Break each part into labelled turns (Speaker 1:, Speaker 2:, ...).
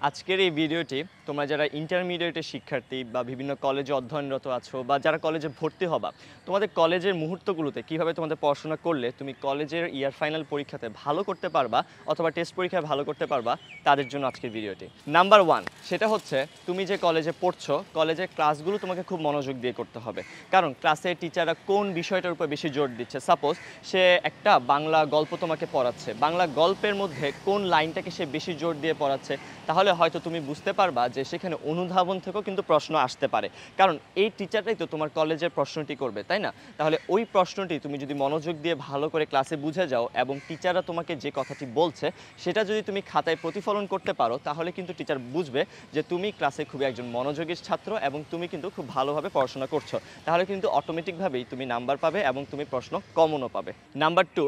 Speaker 1: আজকের এই ভিডিওটি তোমরা যারা ইন্টারমিডিয়েটের শিক্ষার্থী বা বিভিন্ন কলেজে অধ্যয়নরত আছো বা যারা কলেজে ভর্তি হবা, তোমাদের কলেজের মুহূর্তগুলোতে কিভাবে তোমাদের পড়াশোনা করলে তুমি কলেজের ইয়ার ফাইনাল পরীক্ষাতে ভালো করতে পারবা অথবা টেস্ট পরীক্ষায় ভালো করতে পারবা, তাদের জন্য আজকের ভিডিওটি। নাম্বার 1, সেটা হচ্ছে তুমি যে কলেজে পড়ছো, কলেজের ক্লাসগুলো তোমাকে খুব মনোযোগ দিয়ে করতে হবে। কারণ ক্লাসের টিচাররা কোন বিষয়টার উপর বেশি জোর দিচ্ছে, সাপোজ সে একটা বাংলা গল্প তোমাকে পড়াচ্ছে, বাংলা গল্পের মধ্যে কোন লাইনটাকে সে বেশি জোর দিয়ে পড়াচ্ছে, তাহলে হয়তো তুমি বুঝতে পারবা যে সেখানে অনুধাবন থেকেও কিন্তু প্রশ্ন আসতে পারে। কারণ এই টিচারটাই তো তোমার কলেজের প্রশ্নটি করবে, তাই না? তাহলে ওই প্রশ্নটি তুমি যদি মনোযোগ দিয়ে ভালো করে ক্লাসে বুঝে যাও এবং টিচাররা তোমাকে যে কথাটি বলছে সেটা যদি তুমি খাতায় প্রতিফলন করতে পারো, তাহলে কিন্তু টিচার বুঝবে যে তুমি ক্লাসে খুবই একজন মনোযোগী ছাত্র এবং তুমি কিন্তু খুব ভালোভাবে পড়াশোনা করছো। তাহলে কিন্তু অটোমেটিকভাবেই তুমি নাম্বার পাবে এবং তুমি প্রশ্ন কমনও পাবে। নাম্বার 2,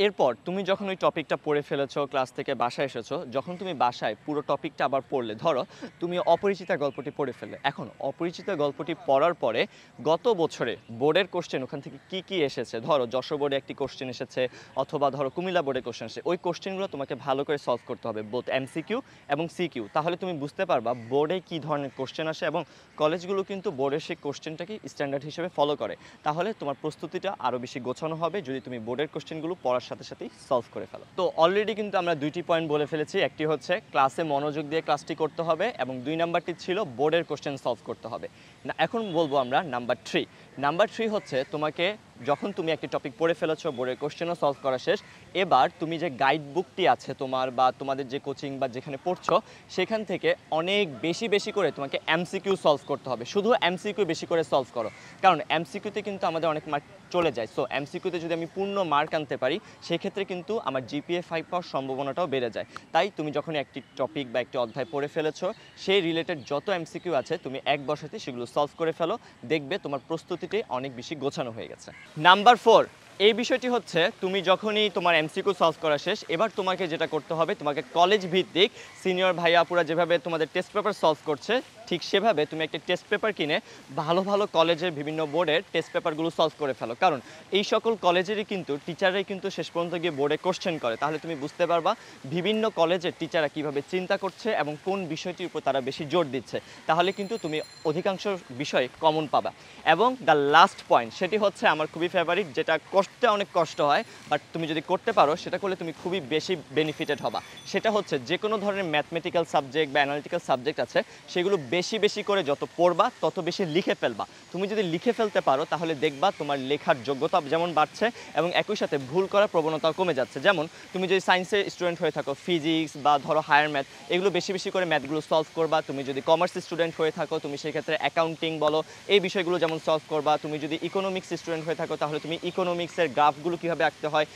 Speaker 1: এরপর তুমি যখন ওই টপিকটা পড়ে ফেলেছো, ক্লাস থেকে বাসায় এসেছো, যখন তুমি বাসায় পুরো টপিকটা আবার পড়লে, ধরো তুমি অপরিচিতা গল্পটি পড়ে ফেললে। এখন অপরিচিতা গল্পটি পড়ার পরে গত বছরে বোর্ডের কোশ্চেন ওখান থেকে কি কি এসেছে, ধরো যশোর বোর্ডে একটি কোশ্চেন এসেছে অথবা ধরো কুমিল্লা বোর্ডে কোশ্চেন এসেছে, ওই কোশ্চেনগুলো তোমাকে ভালো করে সলভ করতে হবে, বোথ এমসিকিউ এবং সিকিউ। তাহলে তুমি বুঝতে পারবা বোর্ডে কী ধরনের কোশ্চেন আসে এবং কলেজগুলো কিন্তু বোর্ডের সেই কোশ্চেনটাকে স্ট্যান্ডার্ড হিসেবে ফলো করে। তাহলে তোমার প্রস্তুতিটা আরও বেশি গোছানো হবে যদি তুমি বোর্ডের কোশ্চেনগুলো পড়ার সাথে সাথেই সলভ করে ফেলো। তো অলরেডি কিন্তু আমরা দুইটি পয়েন্ট বলে ফেলেছি, একটি হচ্ছে ক্লাসে মনোযোগ দিয়ে ক্লাসটি করতে হবে এবং 2 নাম্বারটি ছিল বোর্ডের কোশ্চেন সলভ করতে হবে। না, এখন বলবো আমরা নাম্বার 3। নাম্বার 3 হচ্ছে তোমাকে যখন তুমি একটি টপিক পড়ে ফেলেছো, বোর্ডের কোশ্চেনও সলভ করা শেষ, এবার তুমি যে গাইড বুকটি আছে তোমার বা তোমাদের যে কোচিং বা যেখানে পড়ছো সেখান থেকে অনেক বেশি বেশি করে তোমাকে এমসিকিউ সলভ করতে হবে। শুধু এমসিকিউ বেশি করে সলভ করো, কারণ এমসিকিউতে কিন্তু আমাদের অনেক মার্ক চলে যায়। সো এমসিকিউতে যদি আমি পূর্ণ মার্ক আনতে পারি সেক্ষেত্রে কিন্তু আমার জিপিএ 5 পাওয়ার সম্ভাবনাটাও বেড়ে যায়। তাই তুমি যখন একটি টপিক বা একটি অধ্যায় পড়ে ফেলেছো, সেই রিলেটেড যত এমসিকিউ আছে তুমি এক বসাতে সেগুলো সলভ করে ফেলো, দেখবে তোমার প্রস্তুতিটি অনেক বেশি গোছানো হয়ে গেছে। নাম্বার 4, এই বিষয়টি হচ্ছে তুমি যখনই তোমার এমসিকিউ সলভ করা শেষ, এবার তোমাকে যেটা করতে হবে, তোমাকে কলেজ ভিত্তিক সিনিয়র ভাই আপুরা যেভাবে তোমাদের টেস্ট পেপার সলভ করছে ঠিক সেভাবে তুমি একটা টেস্ট পেপার কিনে ভালো ভালো কলেজের বিভিন্ন বোর্ডের টেস্ট পেপারগুলো সলভ করে ফেলো। কারণ এই সকল কলেজেরই কিন্তু টিচাররাই কিন্তু শেষ পর্যন্ত গিয়ে বোর্ডে কোশ্চেন করে। তাহলে তুমি বুঝতে পারবা বিভিন্ন কলেজের টিচাররা কীভাবে চিন্তা করছে এবং কোন বিষয়টির উপর তারা বেশি জোর দিচ্ছে। তাহলে কিন্তু তুমি অধিকাংশ বিষয় কমন পাবা। এবং দ্য লাস্ট পয়েন্ট, সেটি হচ্ছে আমার খুবই ফেভারিট, যেটা করতে অনেক কষ্ট হয়, বাট তুমি যদি করতে পারো সেটা করলে তুমি খুবই বেশি বেনিফিটেড হবা। সেটা হচ্ছে যে কোনো ধরনের ম্যাথমেটিক্যাল সাবজেক্ট বা অ্যানালিটিক্যাল সাবজেক্ট আছে সেগুলো বেশি বেশি করে যত পড়বা তত বেশি লিখে ফেলবা। তুমি যদি লিখে ফেলতে পারো তাহলে দেখবা তোমার লেখার যোগ্যতা যেমন বাড়ছে এবং একই সাথে ভুল করার প্রবণতাও কমে যাচ্ছে। যেমন তুমি যদি সায়েন্সের স্টুডেন্ট হয়ে থাকো, ফিজিক্স বা ধরো হায়ার ম্যাথ, এগুলো বেশি বেশি করে ম্যাথগুলো সলভ করবা। তুমি যদি কমার্স স্টুডেন্ট হয়ে থাকো তুমি সেক্ষেত্রে অ্যাকাউন্টিং বলো, এই বিষয়গুলো যেমন সলভ করবা। তুমি যদি ইকোনমিক্স স্টুডেন্ট হয়ে থাকো তাহলে তুমি ইকোনমিক্সের গ্রাফগুলো কীভাবে আঁকতে হয়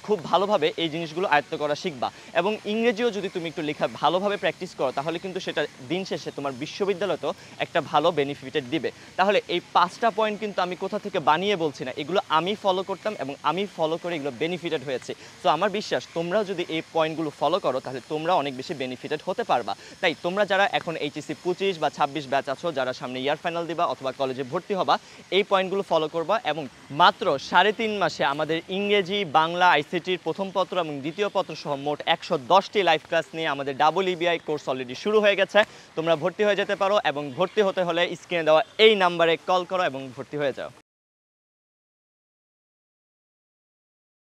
Speaker 1: খুব ভালোভাবে এই জিনিসগুলো আয়ত্ত করা শিখবা। এবং ইংরেজিও যদি তুমি একটু লেখা ভালোভাবে প্র্যাকটিস করো তাহলে কিন্তু সেটা দিন শেষে তোমার বিশ্ববিদ্যালয়তেও একটা ভালো বেনিফিটেড দিবে। তাহলে এই 5টা পয়েন্ট কিন্তু আমি কোথা থেকে বানিয়ে বলছি না, এগুলো আমি ফলো করতাম এবং আমি ফলো করে এগুলো বেনিফিটেড হয়েছে। তো আমার বিশ্বাস তোমরাও যদি এই পয়েন্টগুলো ফলো করো তাহলে তোমরা অনেক বেশি বেনিফিটেড হতে পারবা। তাই তোমরা যারা এখন এইচএসসি 25 বা 26 ব্যাচ আছো, যারা সামনে ইয়ার ফাইনাল দিবা অথবা কলেজে ভর্তি হবা, এই পয়েন্টগুলো ফলো করবা এবং মাত্র 3.5 মাসে আমাদের ইংরেজি, বাংলা, আইসিটির প্রথম পত্র এবং দ্বিতীয় পত্র সহ মোট 110টি লাইভ ক্লাস নিয়ে আমাদের ডাবল ইবিআই কোর্স অলরেডি শুরু হয়ে গেছে। তোমরা ভর্তি হয়ে যেতে পারো এবং ভর্তি হতে হলে স্ক্রিনে দেওয়া এই নাম্বারে কল করো এবং ভর্তি হয়ে যাও।